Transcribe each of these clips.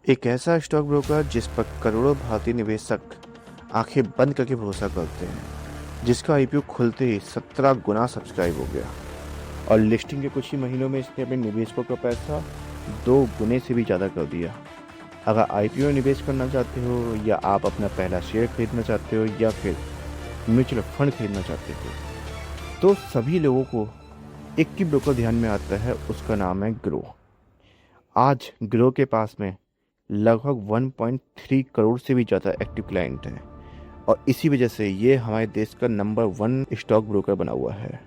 एक ऐसा stock broker जिस पर करोड़ों भारतीय निवेशक आंखें बंद करके भरोसा करते हैं, जिसका आईपीओ खुलते ही 17 गुना सब्सक्राइब हो गया और लिस्टिंग के कुछ ही महीनों में इसने अपने निवेशकों का पैसा 2 गुने से भी ज़्यादा कर दिया। अगर आईपीओ में निवेश करना चाहते हो या आप अपना पहला शेयर खरीदना चाहते हो या फिर म्यूचुअल फंड खरीदना चाहते हो, तो सभी लोगों को एक ही ब्रोकर ध्यान में आता है, उसका नाम है ग्रो। आज ग्रो के पास में लगभग 1.3 करोड़ से भी ज़्यादा एक्टिव क्लाइंट हैं और इसी वजह से ये हमारे देश का नंबर 1 स्टॉक ब्रोकर बना हुआ है।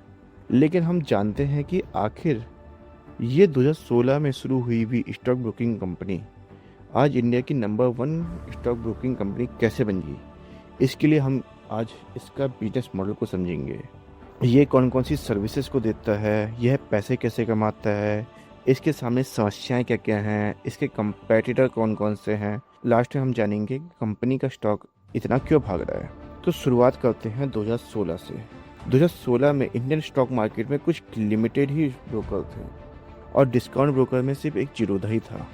लेकिन हम जानते हैं कि आखिर ये 2016 में शुरू हुई हुई स्टॉक ब्रोकिंग कंपनी आज इंडिया की नंबर 1 स्टॉक ब्रोकिंग कंपनी कैसे बन गई। इसके लिए हम आज इसका बिजनेस मॉडल को समझेंगे। ये कौन कौन सी सर्विसेज को देता है, यह पैसे कैसे कमाता है, इसके सामने समस्याएं क्या क्या हैं, इसके कंपेटिटर कौन कौन से हैं। लास्ट में हम जानेंगे कि कंपनी का स्टॉक इतना क्यों भाग रहा है। तो शुरुआत करते हैं 2016 से। 2016 में इंडियन स्टॉक मार्केट में कुछ लिमिटेड ही ब्रोकर थे और डिस्काउंट ब्रोकर में सिर्फ एक जीरोधा ही था।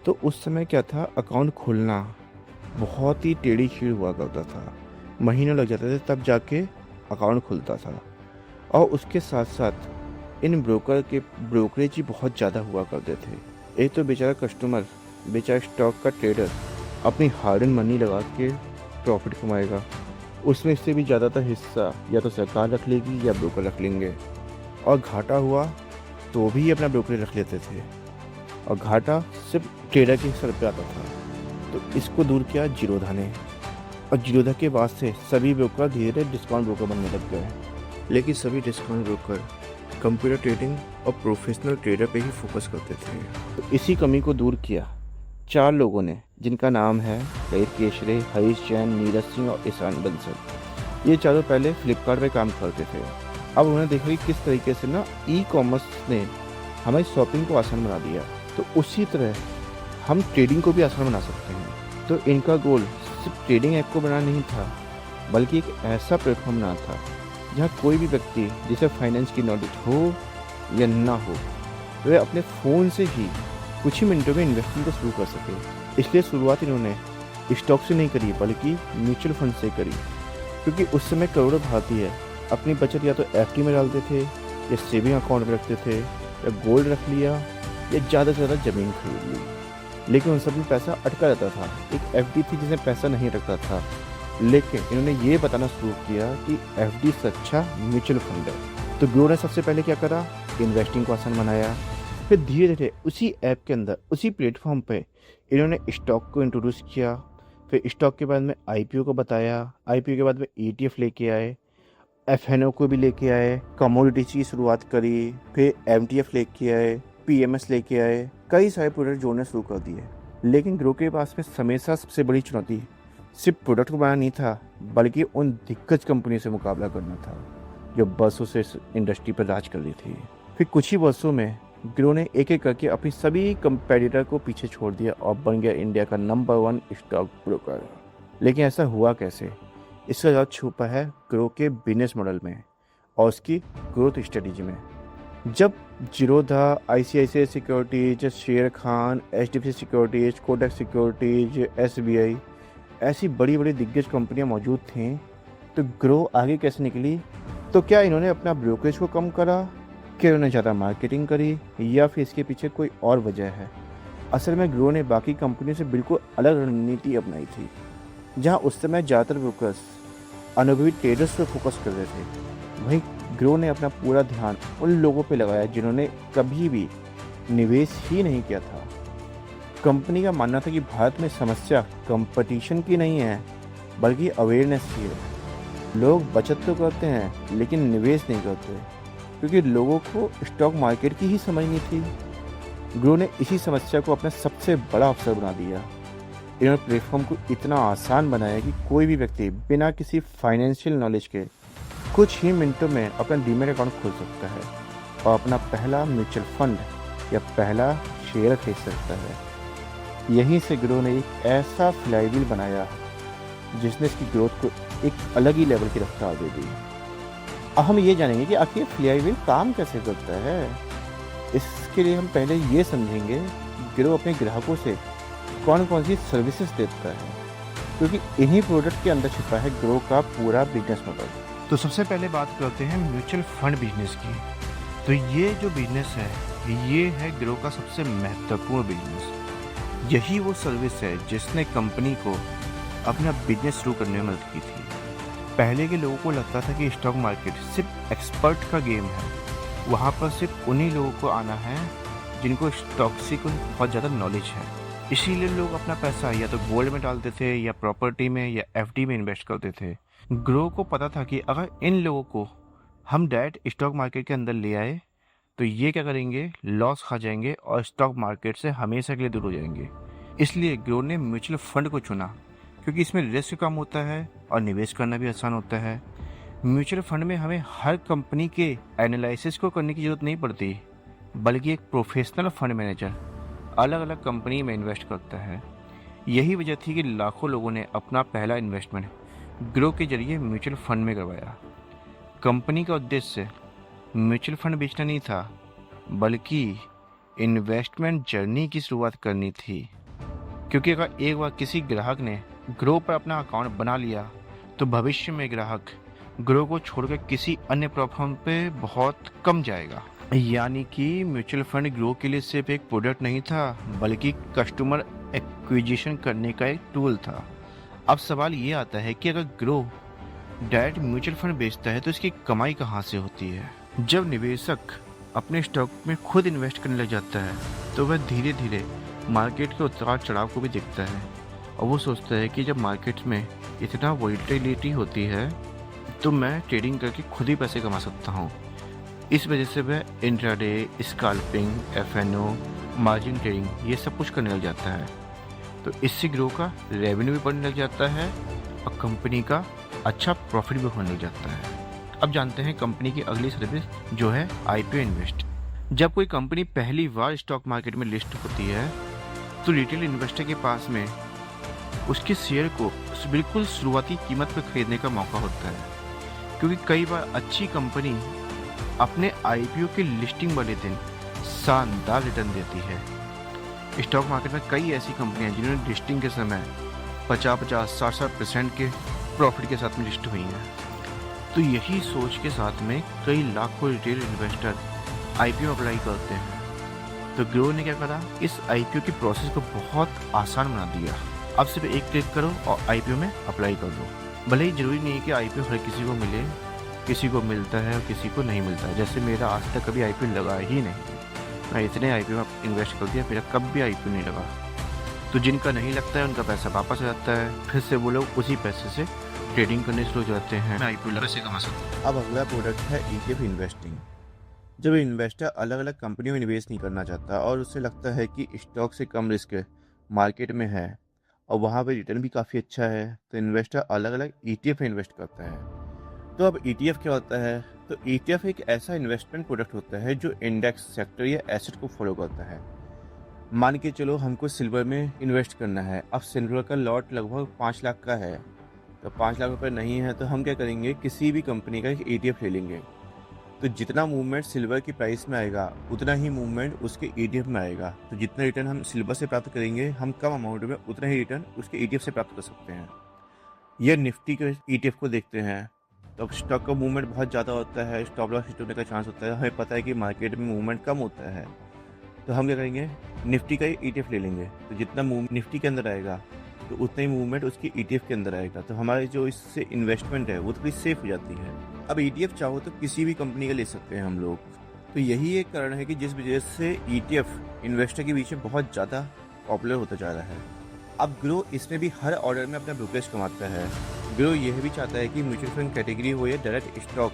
तो उस समय क्या था, अकाउंट खोलना बहुत ही टेढ़ी खीर हुआ करता था, महीनों लग जाते थे तब जाके अकाउंट खुलता था। और उसके साथ साथ इन ब्रोकर के ब्रोकरेज ही बहुत ज़्यादा हुआ करते थे। एक तो बेचारा कस्टमर, बेचारा स्टॉक का ट्रेडर अपनी हार्ड एंड मनी लगा के प्रॉफिट कमाएगा, उसमें इससे भी ज़्यादातर हिस्सा या तो सरकार रख लेगी या ब्रोकर रख लेंगे, और घाटा हुआ तो भी अपना ब्रोकर रख लेते थे और घाटा सिर्फ ट्रेडर के सर पे आता था। तो इसको दूर किया जीरोधा ने, और जीरोधा के बाद से सभी ब्रोकर धीरे धीरे डिस्काउंट ब्रोकर बनने लग गए। लेकिन सभी डिस्काउंट ब्रोकर कंप्यूटर ट्रेडिंग और प्रोफेशनल ट्रेडर पे ही फोकस करते थे। तो इसी कमी को दूर किया 4 लोगों ने, जिनका नाम है ललित केशरे, हरीश जैन, नीरज सिंह और ईशान बंसल। ये चारों पहले फ्लिपकार्ट पे काम करते थे। अब उन्होंने देखा कि किस तरीके से ना ई कॉमर्स ने हमारी शॉपिंग को आसान बना दिया, तो उसी तरह हम ट्रेडिंग को भी आसान बना सकते हैं। तो इनका गोल सिर्फ ट्रेडिंग ऐप को बनाना नहीं था, बल्कि एक ऐसा प्लेटफॉर्म बनाना था जहाँ कोई भी व्यक्ति जिसे फाइनेंस की नॉलेज हो या ना हो, वह अपने फ़ोन से ही कुछ ही मिनटों में इन्वेस्टिंग को शुरू कर सके। इसलिए शुरुआत इन्होंने स्टॉक से नहीं करी, बल्कि म्यूचुअल फंड से करी, क्योंकि उस समय करोड़ों भारतीय अपनी बचत या तो एफडी में डालते थे या सेविंग अकाउंट में रखते थे या गोल्ड रख लिया या ज़्यादा से ज़्यादा ज़मीन खरीद ली। लेकिन उन सब में पैसा अटका रहता था। एक एफडी थी जिसमें पैसा नहीं रखता था, लेकिन इन्होंने ये बताना शुरू किया कि एफडी से अच्छा म्यूचुअल फंड है। तो ग्रो ने सबसे पहले क्या करा, इन्वेस्टिंग को आसान बनाया। फिर धीरे धीरे उसी ऐप के अंदर, उसी प्लेटफॉर्म पे इन्होंने स्टॉक को इंट्रोड्यूस किया। फिर स्टॉक के बाद में आईपीओ को बताया, आईपीओ के बाद में ईटीएफ लेके आए, एफएनओ को भी लेके आए, कमोडिटीज की शुरुआत करी, फिर एमटीएफ लेके आए, पीएमएस लेके आए, कई सारे प्रोडक्ट जोड़ने शुरू कर दिए। लेकिन ग्रो के पास में हमेशा सबसे बड़ी चुनौती सिर्फ प्रोडक्ट को बनाना नहीं था, बल्कि उन दिग्गज कंपनियों से मुकाबला करना था जो बरसों से इस इंडस्ट्री पर राज कर रही थी। फिर कुछ ही वर्षों में ग्रो ने एक एक करके अपनी सभी कंपेटिटर को पीछे छोड़ दिया और बन गया इंडिया का नंबर 1 स्टॉक ब्रोकर। लेकिन ऐसा हुआ कैसे, इसका राज छुपा है ग्रो के बिजनेस मॉडल में और उसकी ग्रोथ स्ट्रेटेजी में। जब जीरोधा, आईसीआईसीआई सिक्योरिटीज, शेर Khan, HDFC securities, Kotak securities, SBI, ऐसी बड़ी बड़ी दिग्गज कंपनियां मौजूद थीं, तो ग्रो आगे कैसे निकली। तो क्या इन्होंने अपना ब्रोकरेज को कम करा, क्या इन्होंने ज़्यादा मार्केटिंग करी, या फिर इसके पीछे कोई और वजह है। असल में ग्रो ने बाकी कंपनियों से बिल्कुल अलग रणनीति अपनाई थी। जहां उस समय ज़्यादातर ब्रोकर्स अनुभवी ट्रेडर्स पर फोकस कर रहे थे, वहीं ग्रो ने अपना पूरा ध्यान उन लोगों पर लगाया जिन्होंने कभी भी निवेश ही नहीं किया था। कंपनी का मानना था कि भारत में समस्या कंपटीशन की नहीं है, बल्कि अवेयरनेस की है। लोग बचत तो करते हैं लेकिन निवेश नहीं करते, क्योंकि लोगों को स्टॉक मार्केट की ही समझ नहीं थी। ग्रो ने इसी समस्या को अपना सबसे बड़ा अवसर बना दिया। इन्होंने प्लेटफॉर्म को इतना आसान बनाया कि कोई भी व्यक्ति बिना किसी फाइनेंशियल नॉलेज के कुछ ही मिनटों में अपना डीमैट अकाउंट खोल सकता है और अपना पहला म्यूचुअल फंड या पहला शेयर खरीद सकता है। यहीं से ग्रो ने एक ऐसा फ्लाईव्हील बनाया जिसने इसकी ग्रोथ को एक अलग ही लेवल की रफ्तार दे दी। अब हम ये जानेंगे कि आखिर फ्लाईव्हील काम कैसे करता है। इसके लिए हम पहले ये समझेंगे कि ग्रो अपने ग्राहकों से कौन कौन सी सर्विसेज देता है, क्योंकि इन्हीं प्रोडक्ट के अंदर छिपा है ग्रो का पूरा बिजनेस मॉडल। तो सबसे पहले बात करते हैं म्यूचुअल फंड बिजनेस की। तो ये जो बिजनेस है ये है ग्रो का सबसे महत्वपूर्ण बिजनेस। यही वो सर्विस है जिसने कंपनी को अपना बिजनेस शुरू करने में मदद की थी। पहले के लोगों को लगता था कि स्टॉक मार्केट सिर्फ एक्सपर्ट का गेम है, वहाँ पर सिर्फ उन्हीं लोगों को आना है जिनको स्टॉक से कुछ बहुत ज़्यादा नॉलेज है। इसीलिए लोग अपना पैसा या तो गोल्ड में डालते थे या प्रॉपर्टी में या एफडी में इन्वेस्ट करते थे। ग्रो को पता था कि अगर इन लोगों को हम डायरेक्ट स्टॉक मार्केट के अंदर ले आए तो ये क्या करेंगे, लॉस खा जाएंगे और स्टॉक मार्केट से हमेशा के लिए दूर हो जाएंगे। इसलिए ग्रो ने म्यूचुअल फंड को चुना, क्योंकि इसमें रिस्क कम होता है और निवेश करना भी आसान होता है। म्यूचुअल फंड में हमें हर कंपनी के एनालिसिस को करने की ज़रूरत नहीं पड़ती, बल्कि एक प्रोफेशनल फंड मैनेजर अलग अलग कंपनी में इन्वेस्ट करता है। यही वजह थी कि लाखों लोगों ने अपना पहला इन्वेस्टमेंट ग्रो के जरिए म्यूचुअल फंड में करवाया। कंपनी का उद्देश्य म्यूचुअल फंड बेचना नहीं था, बल्कि इन्वेस्टमेंट जर्नी की शुरुआत करनी थी। क्योंकि अगर एक बार किसी ग्राहक ने ग्रो पर अपना अकाउंट बना लिया तो भविष्य में ग्राहक ग्रो को छोड़कर किसी अन्य प्लेटफॉर्म पे बहुत कम जाएगा। यानी कि म्यूचुअल फंड ग्रो के लिए सिर्फ एक प्रोडक्ट नहीं था, बल्कि कस्टमर एक्विजिशन करने का एक टूल था। अब सवाल ये आता है कि अगर ग्रो डायरेक्ट म्यूचुअल फंड बेचता है तो इसकी कमाई कहाँ से होती है। जब निवेशक अपने स्टॉक में खुद इन्वेस्ट करने लग जाता है तो वह धीरे धीरे मार्केट के उतार चढ़ाव को भी देखता है और वो सोचता है कि जब मार्केट में इतना वोलेटिलिटी होती है तो मैं ट्रेडिंग करके खुद ही पैसे कमा सकता हूँ। इस वजह से वह intraday, scalping, FNO, margin trading ये सब कुछ करने लग जाता है। तो इससे ग्रो का रेवेन्यू भी बढ़ने लग जाता है और कंपनी का अच्छा प्रॉफिट भी होने लग जाता है। अब जानते हैं कंपनी की अगली सर्विस जो है आईपीओ इन्वेस्ट। जब कोई कंपनी पहली बार स्टॉक मार्केट में लिस्ट होती है तो रिटेल इन्वेस्टर के पास में उसके शेयर को बिल्कुल शुरुआती कीमत पर खरीदने का मौका होता है, क्योंकि कई बार अच्छी कंपनी अपने आईपीओ के लिस्टिंग वाले दिन शानदार रिटर्न देती है। स्टॉक मार्केट में कई ऐसी कंपनियां जिन्होंने लिस्टिंग के समय 50-60% के प्रॉफिट के साथ में लिस्ट हुई हैं। तो यही सोच के साथ में कई लाखों रिटेल इन्वेस्टर आईपीओ अप्लाई करते हैं। तो ग्रो ने क्या करा, इस आईपीओ की प्रोसेस को बहुत आसान बना दिया। अब सिर्फ एक क्लिक करो और आईपीओ में अप्लाई कर दो। भले ही जरूरी नहीं है कि आईपीओ हर किसी को मिले, किसी को मिलता है और किसी को नहीं मिलता है। जैसे मेरा आज तक कभी आईपीओ लगा ही नहीं, मैं इतने आईपीओ में इन्वेस्ट कर दिया, मेरा कभी आईपीओ नहीं लगा। तो जिनका नहीं लगता है उनका पैसा वापस आ जाता है, फिर से वो लोग उसी पैसे से ट्रेडिंग करने शुरू हो जाते हैं। आईपीओ लगा से कमा सकते हैं। अब अगला प्रोडक्ट है ईटीएफ इन्वेस्टिंग। जब इन्वेस्टर अलग अलग कंपनियों में निवेश नहीं करना चाहता और उसे लगता है कि स्टॉक से कम रिस्क मार्केट में है और वहाँ पे रिटर्न भी काफ़ी अच्छा है, तो इन्वेस्टर अलग अलग ईटीएफ में इन्वेस्ट करता है। तो अब ईटीएफ क्या होता है? तो ईटीएफ एक ऐसा इन्वेस्टमेंट प्रोडक्ट होता है जो इंडेक्स, सेक्टर या एसेट को फॉलो करता है। मान के चलो हमको सिल्वर में इन्वेस्ट करना है। अब सिल्वर का लॉट लगभग 5 लाख का है, तो 5 लाख रुपये नहीं है तो हम क्या करेंगे, किसी भी कंपनी का एक ईटीएफ ले लेंगे। तो जितना मूवमेंट सिल्वर की प्राइस में आएगा उतना ही मूवमेंट उसके ईटीएफ में आएगा। तो जितना रिटर्न हम सिल्वर से प्राप्त करेंगे हम कम अमाउंट में उतना ही रिटर्न उसके ईटीएफ से प्राप्त कर सकते हैं। यह निफ्टी के ईटीएफ को देखते हैं तो अब स्टॉक का मूवमेंट बहुत ज़्यादा होता है, स्टॉप लॉस हिट होने का चांस होता है। हमें पता है कि मार्केट में मूवमेंट कम होता है, तो हम क्या करेंगे, निफ्टी का ईटीएफ ले लेंगे। तो जितना निफ्टी के अंदर आएगा तो उतना ही मूवमेंट उसकी ईटीएफ के अंदर आएगा। तो हमारी जो इससे इन्वेस्टमेंट है वो थोड़ी सेफ हो जाती है। अब ईटीएफ चाहो तो किसी भी कंपनी का ले सकते हैं हम लोग। तो यही एक कारण है कि जिस वजह से ईटीएफ इन्वेस्टर के बीच में बहुत ज़्यादा पॉपुलर होता जा रहा है। अब ग्रो इसमें भी हर ऑर्डर में अपना ब्रोकरेज कमाता है। ग्रो यह भी चाहता है कि म्यूचुअल फंड कैटेगरी हो या डायरेक्ट स्टॉक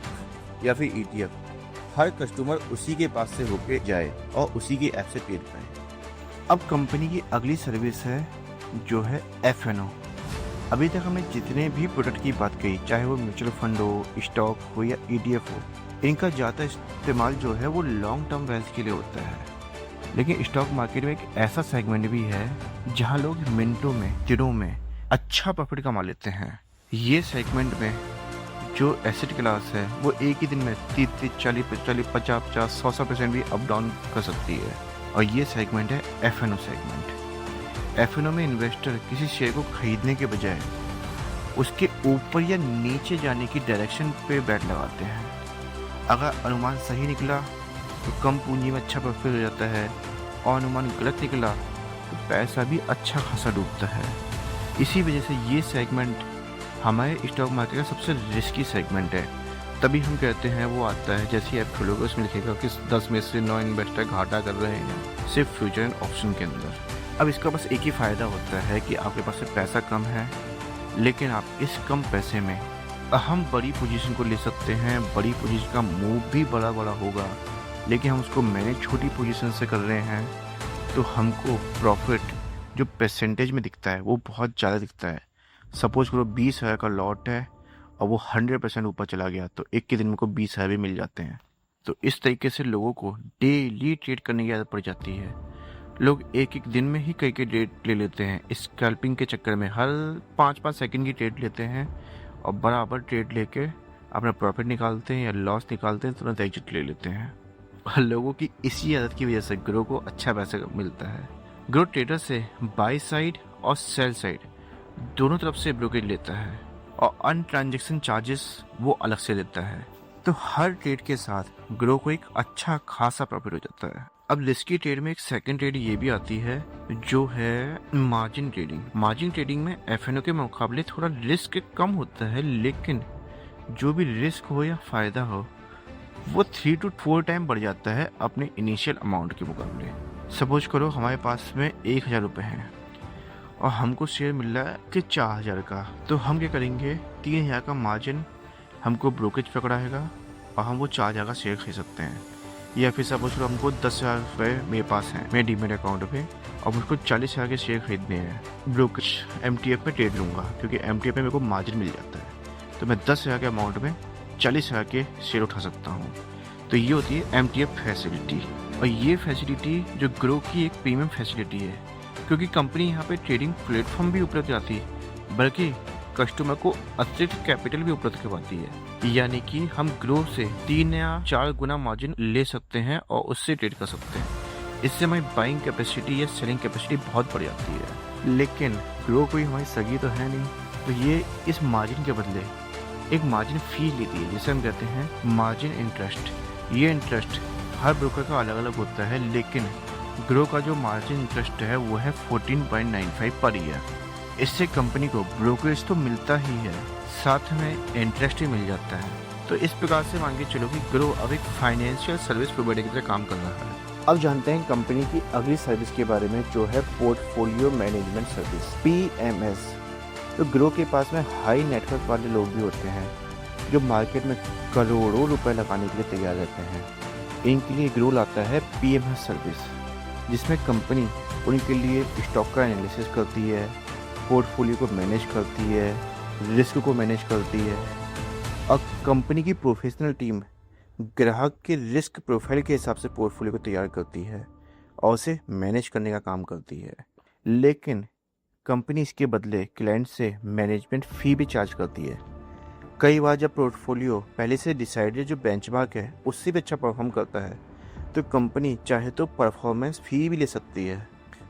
या फिर ईटीएफ, हर कस्टमर उसी के पास से होके जाए और उसी की ऐप से ट्रेड पाए। अब कंपनी की अगली सर्विस है जो है एफएनओ। अभी तक हमें जितने भी प्रोडक्ट की बात कही, चाहे वो म्यूचुअल फंड हो, स्टॉक हो या ईटीएफ हो, इनका ज़्यादा इस्तेमाल जो है वो लॉन्ग टर्म वेल्थ के लिए होता है। लेकिन स्टॉक मार्केट में एक ऐसा सेगमेंट भी है जहां लोग मिनटों में, दिनों में अच्छा प्रॉफिट कमा लेते हैं। ये सेगमेंट में जो एसेट क्लास है वो एक ही दिन में 30, 40, 50, 100% भी अप डाउन कर सकती है, और ये सेगमेंट है एफएनओ सेगमेंट। एफएनओ में इन्वेस्टर किसी शेयर को खरीदने के बजाय उसके ऊपर या नीचे जाने की डायरेक्शन पे बेट लगाते हैं। अगर अनुमान सही निकला तो कम पूंजी में अच्छा प्रॉफिट हो जाता है, और अनुमान गलत निकला तो पैसा भी अच्छा खासा डूबता है। इसी वजह से ये सेगमेंट हमारे स्टॉक मार्केट का सबसे रिस्की सेगमेंट है। तभी हम कहते हैं वो आता है, जैसे आप खोलोगे उसमें लिखेगा कि 10 में से 9 इन्वेस्टर घाटा कर रहे हैं सिर्फ फ्यूचर एंड ऑप्शन के अंदर। अब इसका बस एक ही फ़ायदा होता है कि आपके पास से पैसा कम है, लेकिन आप इस कम पैसे में हम बड़ी पोजीशन को ले सकते हैं। बड़ी पोजीशन का मूव भी बड़ा बड़ा होगा, लेकिन हम उसको मैनेज छोटी पोजीशन से कर रहे हैं, तो हमको प्रॉफिट जो परसेंटेज में दिखता है वो बहुत ज़्यादा दिखता है। सपोज करो 20,000 का लॉट है और वो 100% ऊपर चला गया, तो एक के दिन में को 20,000 भी मिल जाते हैं। तो इस तरीके से लोगों को डेली ट्रेड करने की आदत पड़ जाती है। लोग एक एक दिन में ही कई ट्रेड ले लेते हैं। स्कैल्पिंग के चक्कर में हर 5-5 सेकंड की ट्रेड लेते हैं और बराबर ट्रेड लेके अपना प्रॉफिट निकालते हैं या लॉस निकालते हैं, तुरंत एग्जिट ले लेते हैं। और लोगों की इसी आदत की वजह से ग्रो को अच्छा पैसा मिलता है। ग्रो ट्रेडर से बाई साइड और सेल साइड दोनों तरफ से ब्रोकरेज लेता है, और अन ट्रांजेक्शन चार्जेस वो अलग से देता है। तो हर ट्रेड के साथ ग्रो को एक अच्छा खासा प्रॉफिट हो जाता है। अब रिस्की ट्रेड में एक सेकंड ट्रेड ये भी आती है, जो है मार्जिन ट्रेडिंग। मार्जिन ट्रेडिंग में एफएनओ के मुकाबले थोड़ा रिस्क कम होता है, लेकिन जो भी रिस्क हो या फायदा हो वो 3 to 4 टाइम बढ़ जाता है अपने इनिशियल अमाउंट के मुकाबले। सपोज करो हमारे पास में 1,000 रुपये हैं और हमको शेयर मिल रहा है कि 4,000 का, तो हम क्या करेंगे, 3,000 का मार्जिन हमको ब्रोकेज पकड़ाएगा और हम वो 4,000 का शेयर खरीद सकते हैं। या फिर सपोज करो हमको 10,000 रुपये मेरे पास हैं मेरे डीमेट अकाउंट पे, और मुझको 40,000 के शेयर खरीदने हैं। ब्रोकेज एमटीएफ में ट्रेड लूँगा, क्योंकि एमटीएफ में मेरे को मार्जिन मिल जाता है, तो मैं 10,000 के अमाउंट में 40,000 के शेयर उठा सकता हूँ। तो ये होती है एमटीएफ फैसिलिटी, और ये फैसिलिटी जो ग्रो की एक प्रीमियम फैसिलिटी है, क्योंकि कंपनी यहाँ पे ट्रेडिंग प्लेटफॉर्म भी उपलब्ध कराती है, बल्कि कस्टमर को अतिरिक्त कैपिटल भी उपलब्ध करवाती है। यानी कि हम ग्रो से 3 या 4 गुना मार्जिन ले सकते हैं और उससे ट्रेड कर सकते हैं। इससे हमारी बाइंग कैपेसिटी या सेलिंग कैपेसिटी बहुत बढ़ जाती है। लेकिन ग्रो कोई हमारी सगी तो है नहीं, तो ये इस मार्जिन के बदले एक मार्जिन फी लेती है, जिसे हम कहते हैं मार्जिन इंटरेस्ट। ये इंटरेस्ट हर ब्रोकर का अलग अलग होता है, लेकिन ग्रो का जो मार्जिन इंटरेस्ट है वो है 14.95 पर ईयर। इससे कंपनी को ब्रोकरेज तो मिलता ही है, साथ में इंटरेस्ट भी मिल जाता है। तो इस प्रकार से मान के चलो कि ग्रो अब एक फाइनेंशियल सर्विस प्रोवाइडर की तरह काम कर रहा है। अब जानते हैं कंपनी की अगली सर्विस के बारे में, जो है पोर्टफोलियो मैनेजमेंट सर्विस, PMS। तो ग्रो के पास में हाई नेटवर्क वाले लोग भी होते हैं, जो मार्केट में करोड़ों रुपए लगाने के लिए तैयार रहते हैं। इनके लिए ग्रो लाता है PMS सर्विस, जिसमें कंपनी उनके लिए स्टॉक का एनालिसिस करती है, पोर्टफोलियो को मैनेज करती है, रिस्क को मैनेज करती है, और कंपनी की प्रोफेशनल टीम ग्राहक के रिस्क प्रोफाइल के हिसाब से पोर्टफोलियो को तैयार करती है और उसे मैनेज करने का काम करती है। लेकिन कंपनी इसके बदले क्लाइंट से मैनेजमेंट फ़ी भी चार्ज करती है। कई बार जब पोर्टफोलियो पहले से डिसाइडेड जो बेंचमार्क है उससे भी अच्छा परफॉर्म करता है, तो कंपनी चाहे तो परफॉर्मेंस फ़ी भी ले सकती है।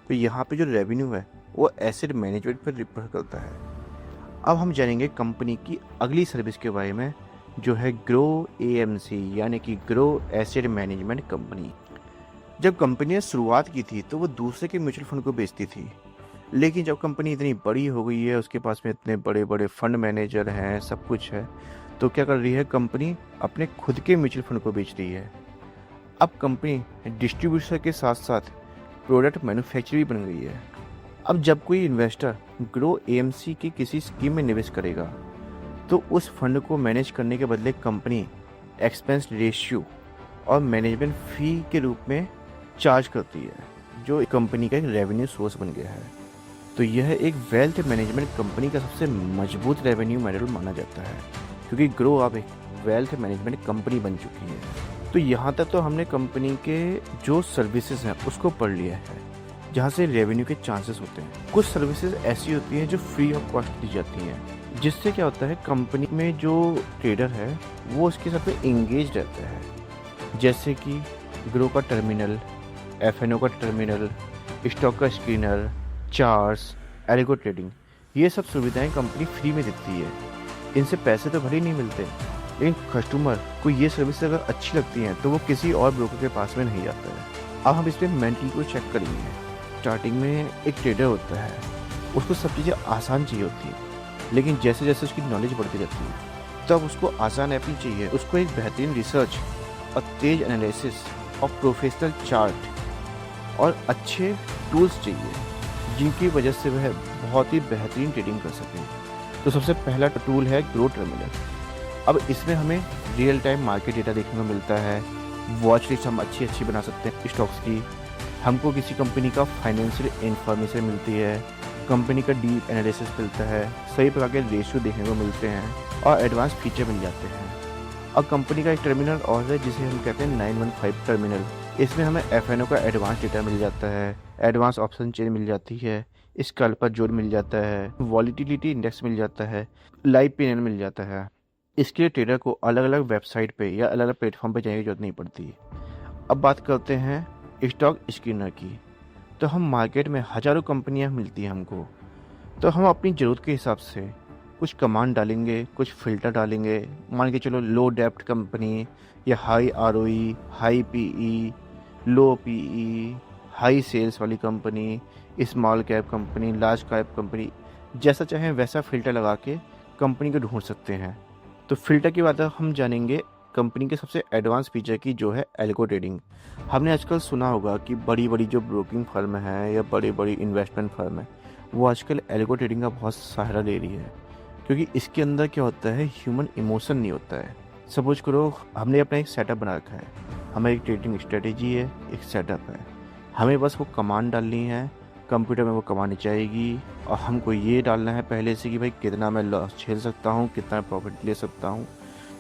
तो यहाँ पे जो रेवेन्यू है वो एसेट मैनेजमेंट पर निर्भर करता है। अब हम जानेंगे कंपनी की अगली सर्विस के बारे में, जो है ग्रो AMC, यानी कि ग्रो एसेट मैनेजमेंट कंपनी। जब कंपनी ने शुरुआत की थी तो वो दूसरे के म्यूचुअल फंड को बेचती थी, लेकिन जब कंपनी इतनी बड़ी हो गई है, उसके पास में इतने बड़े बड़े फंड मैनेजर हैं, सब कुछ है, तो क्या कर रही है कंपनी, अपने खुद के म्यूचुअल फंड को बेच रही है। अब कंपनी डिस्ट्रीब्यूटर के साथ साथ प्रोडक्ट मैन्युफैक्चर भी बन गई है। अब जब कोई इन्वेस्टर ग्रो AMC की किसी स्कीम में निवेश करेगा, तो उस फंड को मैनेज करने के बदले कंपनी एक्सपेंस रेशियो और मैनेजमेंट फ़ी के रूप में चार्ज करती है, जो कंपनी का एक रेवेन्यू सोर्स बन गया है। तो यह एक वेल्थ मैनेजमेंट कंपनी का सबसे मजबूत रेवेन्यू मॉडल माना जाता है, क्योंकि ग्रो अब एक वेल्थ मैनेजमेंट कंपनी बन चुकी है। तो यहाँ तक तो हमने कंपनी के जो सर्विसेज हैं उसको पढ़ लिया है, जहाँ से रेवेन्यू के चांसेस होते हैं। कुछ सर्विसेज ऐसी होती हैं जो फ्री ऑफ कॉस्ट दी जाती हैं, जिससे क्या होता है, कंपनी में जो ट्रेडर है वो उसके साथ में इंगेज रहता है। जैसे कि ग्रो का टर्मिनल, FNO का टर्मिनल, स्टॉक का स्क्रीनर, चार्ट्स, एल्गो ट्रेडिंग, ये सब सुविधाएं कंपनी फ्री में देती है। इनसे पैसे तो भले ही नहीं मिलते, लेकिन कस्टमर को ये सर्विस अगर अच्छी लगती है तो वो किसी और ब्रोकर के पास में नहीं जाता है। अब हम इसमें मेंटली को चेक करेंगे। स्टार्टिंग में एक ट्रेडर होता है, उसको सब चीज़ें आसान चाहिए होती है, लेकिन जैसे जैसे उसकी नॉलेज बढ़ती जाती है तब उसको आसान ऐप नहीं चाहिए, उसको एक बेहतरीन रिसर्च और तेज एनालिसिस और प्रोफेशनल चार्ट और अच्छे टूल्स चाहिए, जिनकी वजह से वह बहुत ही बेहतरीन ट्रेडिंग कर सके। तो सबसे पहला टूल है ग्रो टर्मिनल। अब इसमें हमें रियल टाइम मार्केट डेटा देखने को मिलता है, वॉच लिस्ट हम अच्छी बना सकते हैं स्टॉक्स की, हमको किसी कंपनी का फाइनेंशियल इंफॉर्मेशन मिलती है, कंपनी का डीप एनालिसिस मिलता है, सही प्रकार के रेशियो देखने को मिलते हैं और एडवांस फीचर मिल जाते हैं। और कंपनी का एक टर्मिनल और है जिसे हम कहते हैं 915 टर्मिनल। इसमें हमें एफएनओ का एडवांस डेटा मिल जाता है, एडवांस ऑप्शन चेन मिल जाती है, स्कैल्पर जोन मिल जाता है, वॉलिटिलिटी इंडेक्स मिल जाता है, लाइव पीएनएल मिल जाता है। इसके लिए ट्रेडर को अलग अलग वेबसाइट पे या अलग अलग प्लेटफॉर्म पे जाने की जरूरत नहीं पड़ती। अब बात करते हैं स्टॉक स्क्रीनर की। तो हम मार्केट में हज़ारों कंपनियां मिलती हैं हमको, तो हम अपनी ज़रूरत के हिसाब से कुछ कमांड डालेंगे, कुछ फ़िल्टर डालेंगे। मान के चलो लो डेप्थ कंपनी या हाई आरओई, हाई पीई, लो पीई, हाई सेल्स वाली company, small cap company, large cap company, जैसा चाहें वैसा फ़िल्टर लगा के कंपनी को ढूंढ सकते हैं। तो फ़िल्टर के बाद हम जानेंगे कंपनी के सबसे एडवांस फीचर की, जो है एल्गो ट्रेडिंग। हमने आजकल सुना होगा कि बड़ी बड़ी जो ब्रोकिंग फर्म है या बड़ी बड़ी इन्वेस्टमेंट फर्म है वो आजकल एल्गो ट्रेडिंग का बहुत सहारा ले रही है, क्योंकि इसके अंदर क्या होता है, ह्यूमन इमोशन नहीं होता है। सपोज करो हमने अपना एक सेटअप बना रखा है, हमारी एक ट्रेडिंग स्ट्रेटेजी है, एक सेटअप है, हमें बस वो कमांड डालनी है, कंप्यूटर में वो कमांड चाहिएगी और हमको ये डालना है पहले से कि भाई कितना मैं लॉस झेल सकता हूँ, कितना प्रॉफिट ले सकता हूँ।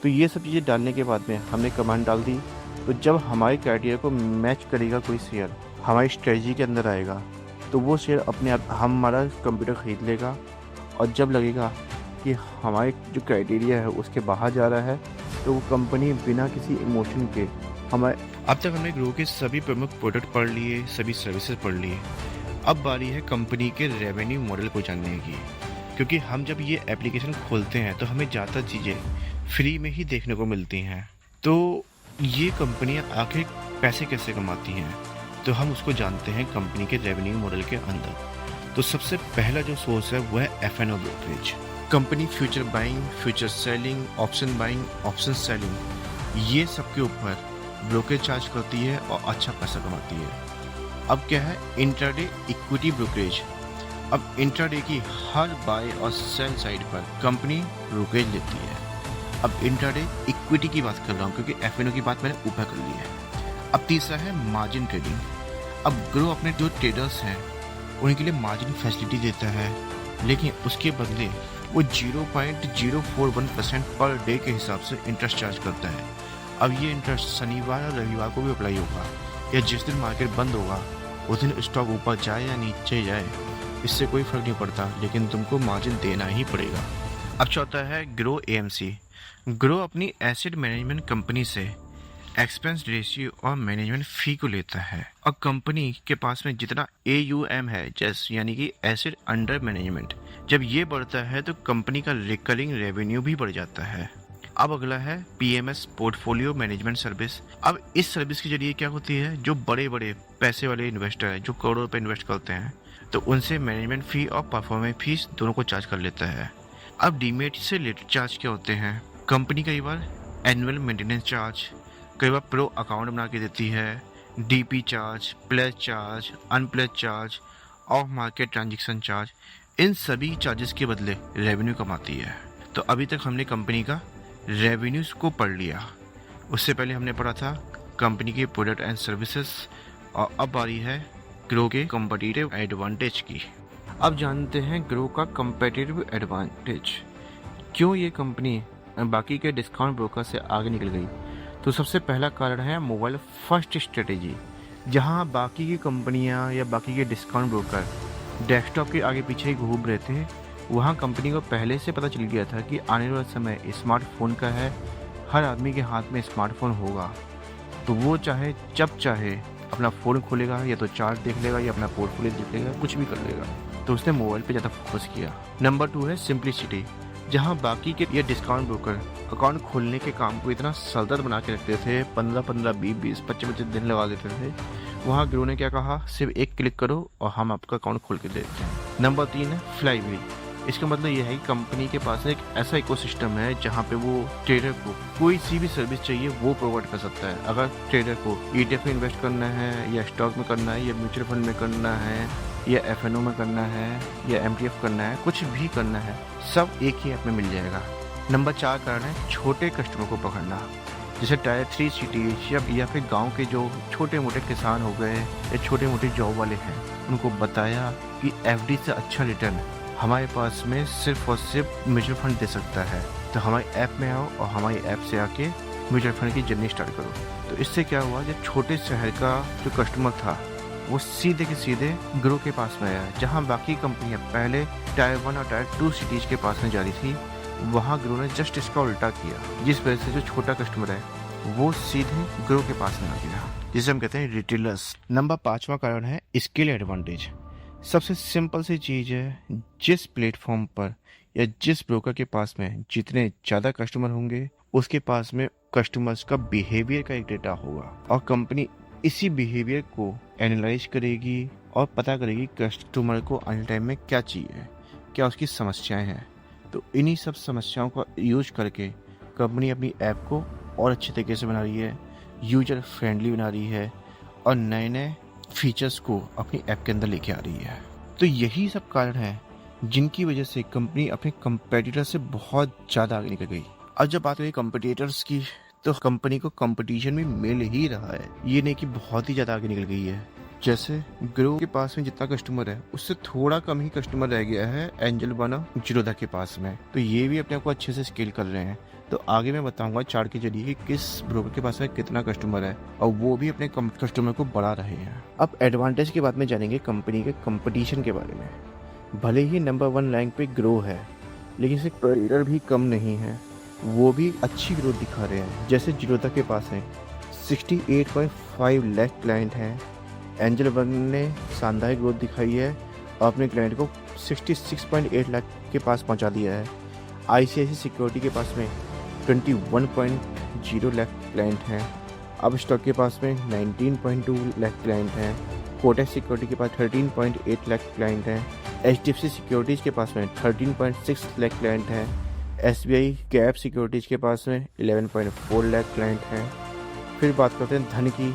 तो ये सब चीज़ें डालने के बाद में हमने कमांड डाल दी, तो जब हमारे क्राइटेरिया को मैच करेगा कोई शेयर हमारी स्ट्रेटजी के अंदर आएगा, तो वो शेयर अपने आप हमारा कंप्यूटर ख़रीद लेगा। और जब लगेगा कि हमारे जो क्राइटेरिया है उसके बाहर जा रहा है, तो वो कंपनी बिना किसी इमोशन के हमारे। अब तक हमने ग्रो के सभी प्रमुख प्रोडक्ट पढ़ लिए, सभी सर्विसेज पढ़ लिए। अब बारी है कंपनी के रेवेन्यू मॉडल को जानने की, क्योंकि हम जब ये एप्लीकेशन खोलते हैं तो हमें ज़्यादातर चीज़ें फ्री में ही देखने को मिलती हैं। तो ये कंपनियां आखिर पैसे कैसे कमाती हैं, तो हम उसको जानते हैं कंपनी के रेवेन्यू मॉडल के अंदर। तो सबसे पहला जो सोर्स है वो है FNO brokerage. Company future buying, future selling, option buying, option selling, ये सब के ऊपर ब्रोकरेज चार्ज करती है और अच्छा पैसा कमाती है। अब क्या है इंट्राडे इक्विटी ब्रोकरेज। अब इंट्राडे की हर बाय और सेल साइड पर कंपनी ब्रोकरेज लेती है। अब इंट्राडे इक्विटी की बात कर रहा हूँ क्योंकि एफएनओ की बात मैंने ऊपर कर ली है। अब तीसरा है मार्जिन ट्रेडिंग। अब ग्रो अपने जो ट्रेडर्स हैं उनके लिए मार्जिन फैसिलिटी देता है, लेकिन उसके बदले वो 0.041% पर डे के हिसाब से इंटरेस्ट चार्ज करता है। अब ये इंटरेस्ट शनिवार और रविवार को भी अप्लाई होगा, या जिस दिन मार्केट बंद होगा उस दिन स्टॉक ऊपर जाए या नीचे जाए, इससे कोई फर्क नहीं पड़ता, लेकिन तुमको मार्जिन देना ही पड़ेगा। अब चौथा है ग्रो एएमसी। ग्रो अपनी एसेट मैनेजमेंट कंपनी से एक्सपेंस रेशियो और मैनेजमेंट फी को लेता है, और कंपनी के पास में जितना AUM है, जैसे यानी कि एसेट अंडर मैनेजमेंट, जब ये बढ़ता है तो कंपनी का रिकरिंग रेवेन्यू भी बढ़ जाता है। अब अगला है PMS पोर्टफोलियो मैनेजमेंट सर्विस। अब इस सर्विस के जरिए क्या होती है, जो बड़े बड़े पैसे वाले इन्वेस्टर हैं जो करोड़ों रुपए इन्वेस्ट करते हैं, तो उनसे मैनेजमेंट फी और परफॉर्मेंस फीस दोनों को चार्ज कर लेता है। अब डीमेट से रिलेटेड चार्ज क्या होते हैं, कंपनी कई बार एनुअल मेंटेनेंस चार्ज, कई बार प्रो अकाउंट बना के देती है, DP charge, pledge charge, unpledge charge, off market transaction charge, इन सभी चार्जेस के बदले रेवेन्यू कमाती है। तो अभी तक हमने कंपनी का रेवेन्यूज को पढ़ लिया। उससे पहले हमने पढ़ा था कंपनी के प्रोडक्ट एंड सर्विसेज, और अब बारी है ग्रो के कॉम्पिटिटिव एडवांटेज की। अब जानते हैं ग्रो का कॉम्पिटिटिव एडवांटेज, क्यों ये कंपनी बाकी के डिस्काउंट ब्रोकर से आगे निकल गई। तो सबसे पहला कारण है मोबाइल फर्स्ट स्ट्रेटेजी। जहां बाकी की कंपनियां या बाकी के डिस्काउंट ब्रोकर डेस्कटॉप के आगे पीछे ही घूम रहे थे, वहाँ कंपनी को पहले से पता चल गया था कि आने वाला समय स्मार्टफोन का है, हर आदमी के हाथ में स्मार्टफोन होगा, तो वो चाहे जब चाहे अपना फ़ोन खोलेगा, या तो चार्ट देख लेगा या अपना पोर्टफोलियो देख लेगा, कुछ भी कर लेगा। तो उसने मोबाइल पे ज़्यादा फोकस किया। नंबर 2 है सिंप्लिसिटी। जहां बाकी के ये डिस्काउंट ब्रोकर अकाउंट खोलने के काम को इतना सरदर्द बना के रखते थे, 15-15, 20-20, 25-25 दिन लगा देते थे, वहाँ ग्रो ने क्या कहा, सिर्फ एक क्लिक करो और हम आपका अकाउंट खोल के देते हैं। नंबर 3 है फ्लाईव्हील। इसका मतलब यह है कि कंपनी के पास एक ऐसा इकोसिस्टम है जहाँ पे वो ट्रेडर को कोई सी भी सर्विस चाहिए वो प्रोवाइड कर सकता है। अगर ट्रेडर को ETF में इन्वेस्ट करना है, या स्टॉक में करना है, या म्यूचुअल फंड में करना है, या FNO में करना है, या MTF करना है, कुछ भी करना है, सब एक ही ऐप में मिल जाएगा। नंबर 4 कारण है छोटे कस्टमर को पकड़ना। जैसे टायर 3 सिटीज या फिर गांव के जो छोटे मोटे किसान हो गए या छोटे मोटे जॉब वाले हैं, उनको बताया कि FD से अच्छा रिटर्न हमारे पास में सिर्फ और सिर्फ म्यूचुअल फंड दे सकता है। तो हमारी ऐप में आओ और हमारी ऐप से आके म्यूचुअल फंड की जर्नी स्टार्ट करो। तो इससे क्या हुआ, जो छोटे शहर का जो कस्टमर था वो सीधे के सीधे ग्रो के पास में आया। जहां बाकी कंपनियां पहले टायर 1 और टायर 2 सिटीज के पास में जा रही थी, वहां ग्रो ने जस्ट इसका उल्टा किया, जिस वजह से जो छोटा कस्टमर है वो सीधे ग्रो के पास में आ गया, जिसे हम कहते हैं रिटेलर्स। नंबर 5वां कारण है स्किल एडवांटेज। सबसे सिंपल सी चीज है, जिस प्लेटफॉर्म पर या जिस ब्रोकर के पास में जितने ज़्यादा कस्टमर होंगे, उसके पास में कस्टमर्स का बिहेवियर का एक डेटा होगा, और कंपनी इसी बिहेवियर को एनालाइज करेगी और पता करेगी कस्टमर को आने टाइम में क्या चाहिए, क्या उसकी समस्याएं हैं। तो इन्हीं सब समस्याओं का यूज करके कंपनी अपनी ऐप को और अच्छे तरीके से बना रही है, यूजर फ्रेंडली बना रही है, और नए नए फीचर्स को अपनी ऐप के अंदर लेके आ रही है। तो यही सब कारण है जिनकी वजह से कंपनी अपने कंपेटिटर से बहुत ज़्यादा आगे निकल गई। अब जब बात करें कंपटीटर्स की, तो कंपनी को कंपटीशन भी मिल ही रहा है, ये नहीं कि बहुत ही ज़्यादा आगे निकल गई है। जैसे ग्रो के पास में जितना कस्टमर है उससे थोड़ा कम ही कस्टमर रह गया है एंजल वन और जीरोधा के पास में, तो ये भी अपने आप को अच्छे से स्केल कर रहे हैं। तो आगे मैं बताऊंगा चार्ट के जरिए कि किस ब्रोकर के पास में कितना कस्टमर है, और वो भी अपने कस्टमर को बढ़ा रहे हैं। अब एडवांटेज के बाद में जानेंगे कंपनी के कंपटीशन के बारे में। भले ही नंबर 1 रैंक पे ग्रो है, लेकिन इससे ट्रेडर भी कम नहीं है, वो भी अच्छी ग्रोथ दिखा रहे हैं। जैसे जीरोधा के पास है 68.5 लाख क्लाइंट हैं, एंजल वन ने शानदार ग्रोथ दिखाई है और अपने क्लाइंट को 66.8 लाख के पास पहुंचा दिया है। ICICI सिक्योरिटी के पास में 21.0 लाख क्लाइंट हैं। अब स्टॉक के पास में 19.2 लाख क्लाइंट हैं। कोटक सिक्योरिटी के पास 13.8 लाख क्लाइंट हैं। HDFC सिक्योरिटीज़ के पास में 13.6 लाख क्लाइंट हैं। SBI कैप सिक्योरिटीज़ के पास में 11.4 लाख क्लाइंट हैं। फिर बात करते हैं धन की,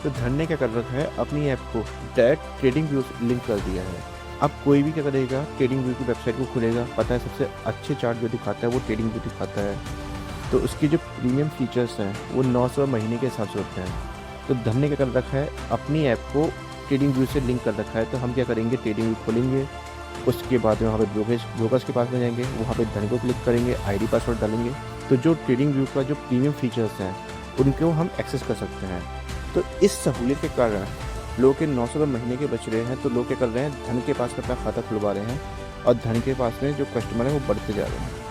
तो धन ने क्या कर रखा है, अपनी ऐप को डायरेक्ट ट्रेडिंग व्यू से लिंक कर दिया है। अब कोई भी क्या करेगा, ट्रेडिंग व्यू की वेबसाइट को खुलेगा, पता है सबसे अच्छे चार्ट जो दिखाता है वो ट्रेडिंग व्यू दिखाता है। तो उसकी जो प्रीमियम फीचर्स हैं वो 900 महीने के हिसाब से होते हैं। तो धन ने क्या कर रखा है, अपनी ऐप को ट्रेडिंग व्यू से लिंक कर रखा है। तो हम क्या करेंगे, ट्रेडिंग व्यू खोलेंगे, उसके बाद में वहाँ पे ब्रोकर्स के पास में जाएंगे, वहाँ पे धन को क्लिक करेंगे, ID पासवर्ड डालेंगे, तो जो ट्रेडिंग व्यू का जो प्रीमियम फीचर्स हैं उनको हम एक्सेस कर सकते हैं। तो इस सहूलियत के कारण लोग के 900 महीने के बच रहे हैं, तो लोग क्या कर रहे हैं, धन के पास अपना खाता खुलवा रहे हैं, और धन के पास में जो कस्टमर है वो बढ़ते जा रहे हैं।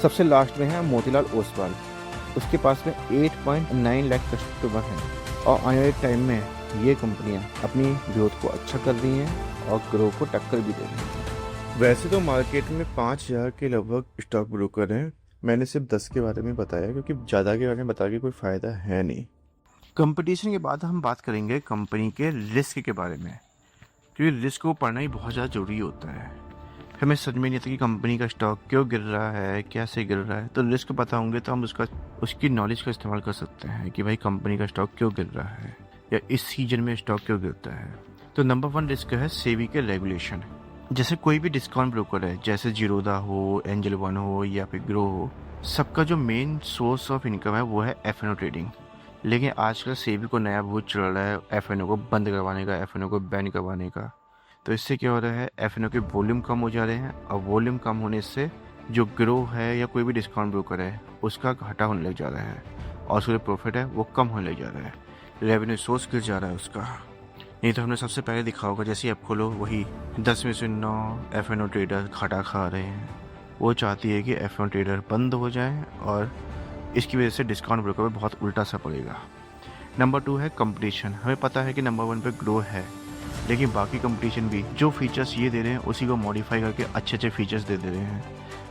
सबसे लास्ट में है मोतीलाल ओसवाल, उसके पास में 8.9 लाख कस्टमर हैं, और आने वाले टाइम में ये कंपनियां अपनी ग्रोथ को अच्छा कर रही हैं और ग्रो को टक्कर भी दे रही हैं। वैसे तो मार्केट में 5000 के लगभग स्टॉक ब्रोकर हैं, मैंने सिर्फ 10 के बारे में बताया क्योंकि ज़्यादा के बारे में बता के कोई फ़ायदा है नहीं। कंपटीशन के बाद हम बात करेंगे कंपनी के रिस्क के बारे में, क्योंकि रिस्क को पढ़ना ही बहुत ज़्यादा ज़रूरी होता है। फिर हमें समझ में नहीं आता कि कंपनी का स्टॉक क्यों गिर रहा है, कैसे गिर रहा है। तो रिस्क पता होंगे तो हम उसकी नॉलेज का इस्तेमाल कर सकते हैं कि भाई कंपनी का स्टॉक क्यों गिर रहा है या इस सीजन में स्टॉक क्यों गिरता है। तो नंबर 1 रिस्क है सेबी के रेगुलेशन। जैसे कोई भी डिस्काउंट ब्रोकर है, जैसे जीरोधा हो, एंजल वन हो या फिर ग्रो हो, सबका जो मेन सोर्स ऑफ इनकम है वो है FNO ट्रेडिंग। लेकिन आजकल सेबी को नया भूत चल रहा है FNO को बंद करवाने का, FNO को बैन करवाने का। तो इससे क्या हो रहा है, FNO के वॉल्यूम कम हो जा रहे हैं, और वॉल्यूम कम होने से जो ग्रो है या कोई भी डिस्काउंट ब्रोकर है उसका घाटा होने लग जा रहा है, और उसका जो प्रॉफिट है वो कम होने लग जा रहा है, रेवेन्यू सोर्स गिर जा रहा है उसका। नहीं तो हमने सबसे पहले दिखा होगा, जैसे ऐप खोलो वही 10 में से 9 FNO ट्रेडर घाटा खा रहे हैं। वो चाहती है कि FNO ट्रेडर बंद हो जाए, और इसकी वजह से डिस्काउंट ब्रोकर पे बहुत उल्टा सा पड़ेगा। नंबर 2 है कंपटीशन। हमें पता है कि नंबर 1 पे ग्रो है, लेकिन बाकी कंपटीशन भी जो फीचर्स ये दे रहे हैं उसी को मॉडिफाई करके अच्छे अच्छे फीचर्स दे रहे हैं।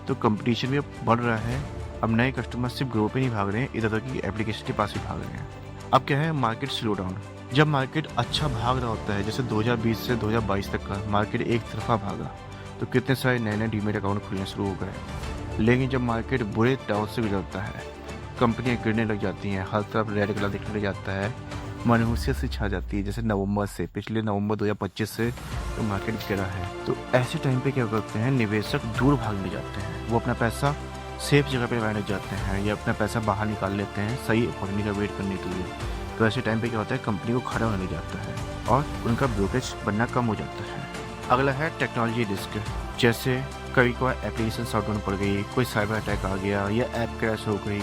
तो कंपटीशन भी अब बढ़ रहा है। अब नए कस्टमर सिर्फ ग्रो पे नहीं भाग रहे हैं, इधर उधर की एप्लीकेशन के पास ही भाग रहे हैं। अब क्या है, मार्केट स्लो डाउन। जब मार्केट अच्छा भाग रहा होता है, जैसे 2020 से 2022 तक का मार्केट एक तरफा भागा, तो कितने सारे नए नए डीमेट अकाउंट खुलने शुरू हो गए। लेकिन जब मार्केट बुरे दौर से गुजरता है, कंपनियां गिरने लग जाती हैं, हर तरफ रेड कलर दिखने लग जाता है, मनहूसियत से छा जाती है, जैसे नवंबर से, पिछले नवंबर 2025 से तो मार्केट गिरा है। तो ऐसे टाइम पे क्या करते हैं, निवेशक दूर भागने जाते हैं। वो अपना पैसा सेफ जगह पे लगाने जाते हैं या अपना पैसा बाहर निकाल लेते हैं सही अपॉर्चुनिटी का वेट करने के लिए। तो ऐसे टाइम पे क्या होता है, कंपनी को खड़ा होने जाता है और उनका ब्रोकरेज बनना कम हो जाता है। अगला है टेक्नोलॉजी रिस्क। जैसे कभी कभार एप्लीकेशन शॉटडाउन पड़ गई, कोई साइबर अटैक आ गया या ऐप क्रैश हो गई,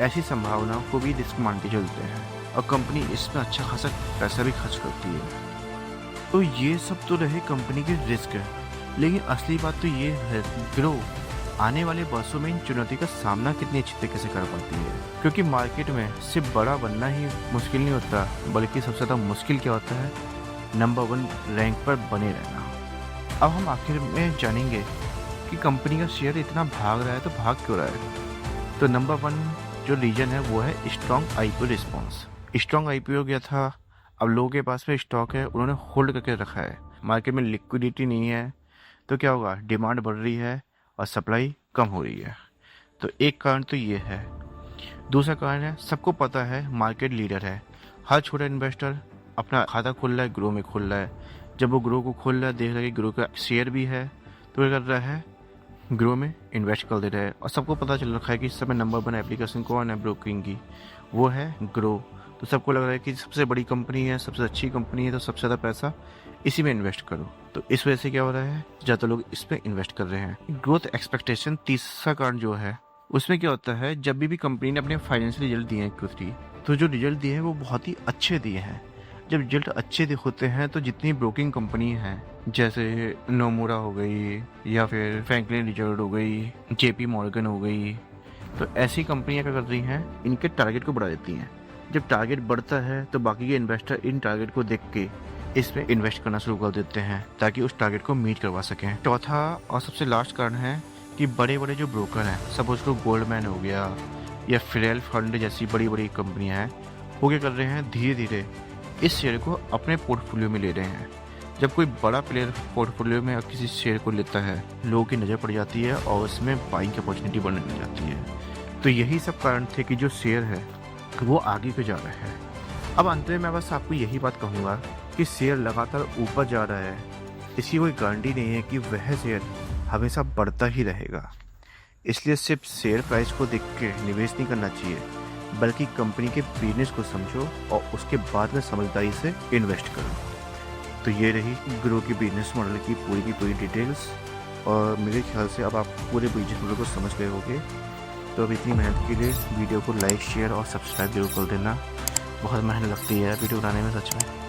ऐसी संभावनाओं को भी रिस्क मान के चलते हैं और कंपनी इसमें अच्छा खासा पैसा भी खर्च करती है। तो ये सब तो रहे कंपनी के रिस्क है, लेकिन असली बात तो ये है ग्रो आने वाले वर्षों में इन चुनौती का सामना कितनी अच्छी तरीके से कर पाती है। क्योंकि मार्केट में सिर्फ बड़ा बनना ही मुश्किल नहीं होता, बल्कि सबसे ज़्यादा मुश्किल क्या होता है, नंबर 1 रैंक पर बने रहना। अब हम आखिर में जानेंगे कि कंपनी का शेयर इतना भाग रहा है तो भाग क्यों रहा है। तो नंबर 1 जो रीजन है वो है strong IPO response. Strong IPO गया था, अब लोगों के पास में स्टॉक है, उन्होंने होल्ड करके रखा है, मार्केट में लिक्विडिटी नहीं है, तो क्या होगा, डिमांड बढ़ रही है और सप्लाई कम हो रही है। तो एक कारण तो ये है। दूसरा कारण है, सबको पता है मार्केट लीडर है, हर छोटा इन्वेस्टर अपना खाता खोल रहा है, ग्रो में खोल रहा है। जब वो ग्रो को खोल रहा है, देख रहा है कि ग्रो का शेयर भी है, तो क्या कर रहा है, ग्रो में इन्वेस्ट कर दे रहा है। और सबको पता चल रखा है कि इस समय नंबर 1 एप्लीकेशन कौन है ब्रोकिंग की, वो है ग्रो। तो सबको लग रहा है कि सबसे बड़ी कंपनी है, सबसे अच्छी कंपनी है, तो सबसे ज़्यादा पैसा इसी में इन्वेस्ट करो। तो इस वजह से क्या हो रहा है, ज़्यादा लोग इस पर इन्वेस्ट कर रहे हैं। ग्रोथ एक्सपेक्टेशन तीसरा कारण जो है, उसमें क्या होता है, जब भी कंपनी ने अपने फाइनेंशियल रिजल्ट दिए हैं Q3, तो जो रिजल्ट दिए हैं वो बहुत ही अच्छे दिए हैं। जब रिजल्ट अच्छे होते हैं तो जितनी ब्रोकिंग कंपनी हैं, जैसे नोमुरा हो गई या फिर फ्रैंकलिन रिचर्ड हो गई, JP मॉर्गन हो गई, तो ऐसी कंपनियां क्या कर रही हैं, इनके टारगेट को बढ़ा देती हैं। जब टारगेट बढ़ता है तो बाकी के इन्वेस्टर इन टारगेट को देख के इसमें इन्वेस्ट करना शुरू कर देते हैं ताकि उस टारगेट को मीट करवा सकें। चौथा और सबसे लास्ट कारण है कि बड़े बड़े जो ब्रोकर हैं, सपोज को गोल्डमैन हो गया या फिरेल फंड जैसी बड़ी बड़ी कंपनियां हैं, वो क्या कर रहे हैं, धीरे धीरे इस शेयर को अपने पोर्टफोलियो में ले रहे हैं। जब कोई बड़ा प्लेयर पोर्टफोलियो में किसी शेयर को लेता है, लोगों की नज़र पड़ जाती है और उसमें बाइंग की अपॉर्चुनिटी बनने लग जाती है। तो यही सब कारण थे कि जो शेयर है वो आगे को जा रहा है। अब अंत में मैं बस आपको यही बात कहूँगा कि शेयर लगातार ऊपर जा रहा है, इसकी कोई गारंटी नहीं है कि वह शेयर हमेशा बढ़ता ही रहेगा। इसलिए सिर्फ शेयर प्राइस को देख के निवेश नहीं करना चाहिए, बल्कि कंपनी के बिजनेस को समझो और उसके बाद में समझदारी से इन्वेस्ट करो। तो ये रही ग्रो की बिजनेस मॉडल की पूरी डिटेल्स, और मेरे ख्याल से अब आप पूरे बिजनेस मॉडल को समझ गए होंगे। तो अब इतनी मेहनत के लिए वीडियो को लाइक, शेयर और सब्सक्राइब जरूर कर देना। बहुत मेहनत लगती है वीडियो बनाने में सच में।